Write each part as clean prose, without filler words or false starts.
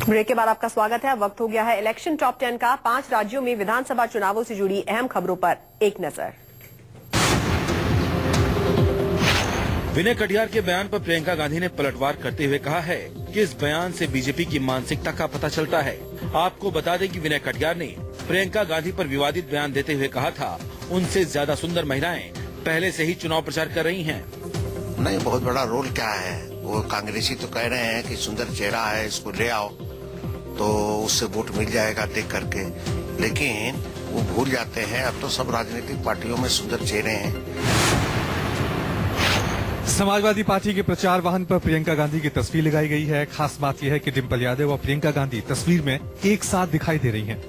Break के बाद आपका स्वागत है। वक्त हो गया है इलेक्शन टॉप 10 का। 5 राज्यों में विधानसभा चुनावों से जुड़ी अहम खबरों पर एक नजर। विनय कटियार के बयान पर प्रियंका गांधी ने पलटवार करते हुए कहा है कि इस बयान से बीजेपी की मानसिकता का पता चलता है। आपको बता दें कि विनय कटियार ने प्रियंका गांधी पर विवादित बयान देते हुए कहा था, उनसे ज्यादा सुंदर महिलाएं पहले से ही चुनाव प्रचार कर रही हैं। नहीं, बहुत बड़ा रोल क्या है, वो कांग्रेसी तो कह रहे हैं कि सुंदर चेहरा है, इसको ले आओ तो उससे वोट मिल जाएगा देख करके, लेकिन वो भूल जाते हैं अब तो सब राजनीतिक पार्टियों में सुंदर चेहरे हैं। समाजवादी पार्टी के प्रचार वाहन पर प्रियंका गांधी की तस्वीर लगाई गई है। खास बात यह है कि डिम्पल यादव और प्रियंका गांधी तस्वीर में एक साथ दिखाई दे रही हैं।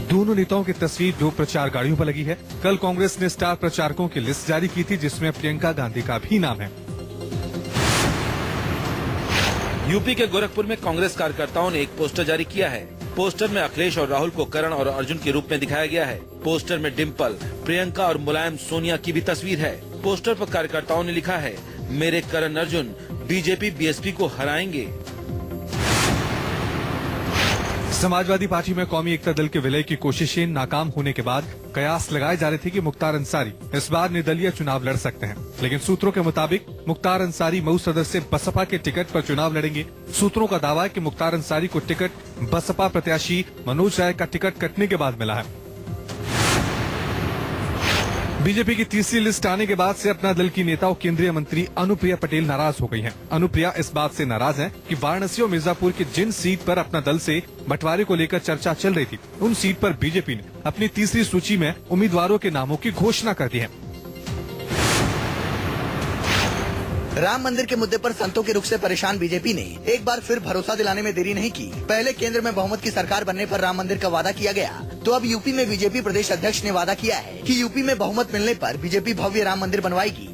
दोनों नेताओं की तस्वीर 2 प्रचार गाड़ियों पर लगी है। कल कांग्रेस ने स्टार प्रचारकों की लिस्ट जारी की थी, जिसमें प्रियंका गांधी का भी नाम है। यूपी के गोरखपुर में कांग्रेस कार्यकर्ताओं ने एक पोस्टर जारी किया है। पोस्टर में अखिलेश और राहुल को करण और अर्जुन के रूप में दिखाया गया है। पोस्टर में डिम्पल, प्रियंका और मुलायम सोनिया की भी तस्वीर है। पोस्टर पर कार्यकर्ताओं ने लिखा है, मेरे करण अर्जुन बीजेपी बीएसपी को हराएंगे। समाजवादी पार्टी में कौमी एकता दल के विलय की कोशिशें नाकाम होने के बाद कयास लगाए जा रहे थे कि मुख्तार अंसारी इस बार निर्दलीय चुनाव लड़ सकते हैं, लेकिन सूत्रों के मुताबिक मुख्तार अंसारी मऊ सदर से बसपा के टिकट पर चुनाव लड़ेंगे। सूत्रों का दावा है कि मुख्तार अंसारी को टिकट बसपा प्रत्याशी मनोज राय का टिकट कटने के बाद मिला है। बीजेपी की तीसरी लिस्ट आने के बाद से अपना दल की नेता और केंद्रीय मंत्री अनुप्रिया पटेल नाराज हो गई हैं। अनुप्रिया इस बात से नाराज हैं कि वाराणसी और मिर्जापुर की जिन सीट पर अपना दल से बंटवारे को लेकर चर्चा चल रही थी, उन सीट पर बीजेपी ने अपनी तीसरी सूची में उम्मीदवारों के नामों की घोषणा कर दी है। राम मंदिर के मुद्दे पर संतों के रुख से परेशान बीजेपी ने एक बार फिर भरोसा दिलाने में देरी नहीं की। पहले केंद्र में बहुमत की सरकार बनने पर राम मंदिर का वादा किया गया, तो अब यूपी में बीजेपी प्रदेश अध्यक्ष ने वादा किया है कि यूपी में बहुमत मिलने पर बीजेपी भव्य राम मंदिर बनवाएगी।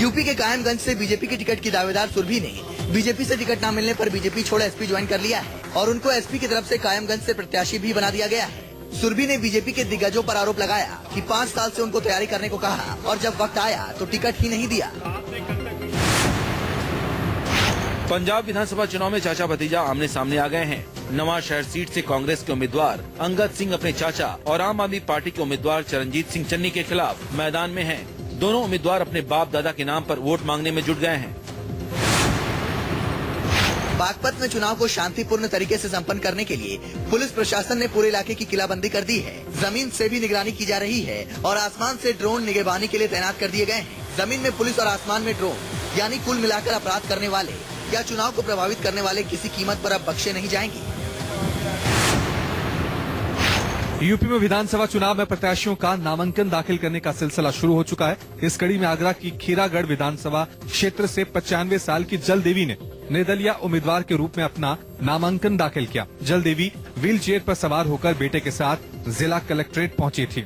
यूपी के कायमगंज से बीजेपी की टिकट की दावेदार सुरभि ने बीजेपी से टिकट न मिलने पर बीजेपी छोड़ एसपी ज्वाइन कर लिया है और उनको एसपी की तरफ से कायमगंज से प्रत्याशी भी बना दिया गया है। सुरभि ने बीजेपी के दिग्गजों पर आरोप लगाया कि 5 साल से उनको तैयारी करने को कहा और जब वक्त आया तो टिकट ही नहीं दिया। पंजाब विधानसभा चुनाव में चाचा भतीजा आमने सामने आ गए हैं। नवांशहर सीट से कांग्रेस के उम्मीदवार अंगद सिंह अपने चाचा और आम आदमी पार्टी के उम्मीदवार चरणजीत सिंह चन्नी के खिलाफ मैदान में हैं। दोनों उम्मीदवार अपने बाप दादा के नाम पर वोट मांगने में जुट गए हैं। बागपत में चुनाव को शांतिपूर्ण तरीके से संपन्न करने के लिए पुलिस प्रशासन ने पूरे इलाके की किलाबंदी कर दी है। जमीन से भी निगरानी की जा रही है और आसमान से ड्रोन निगरानी के लिए तैनात कर दिए गए हैं। जमीन में पुलिस और आसमान में ड्रोन, यानी कुल मिलाकर अपराध करने वाले या चुनाव को प्रभावित करने वाले किसी कीमत पर अब बख्शे नहीं जाएंगे। यूपी में विधानसभा चुनाव में प्रत्याशियों का नामांकन दाखिल करने का सिलसिला शुरू हो चुका है। इस कड़ी में आगरा की खीरागढ़ विधानसभा क्षेत्र से 95 साल की जल देवी ने निर्दलीय उम्मीदवार के रूप में अपना नामांकन दाखिल किया। जल देवी व्हील चेयर पर सवार होकर बेटे के साथ जिला कलेक्ट्रेट पहुंची थी।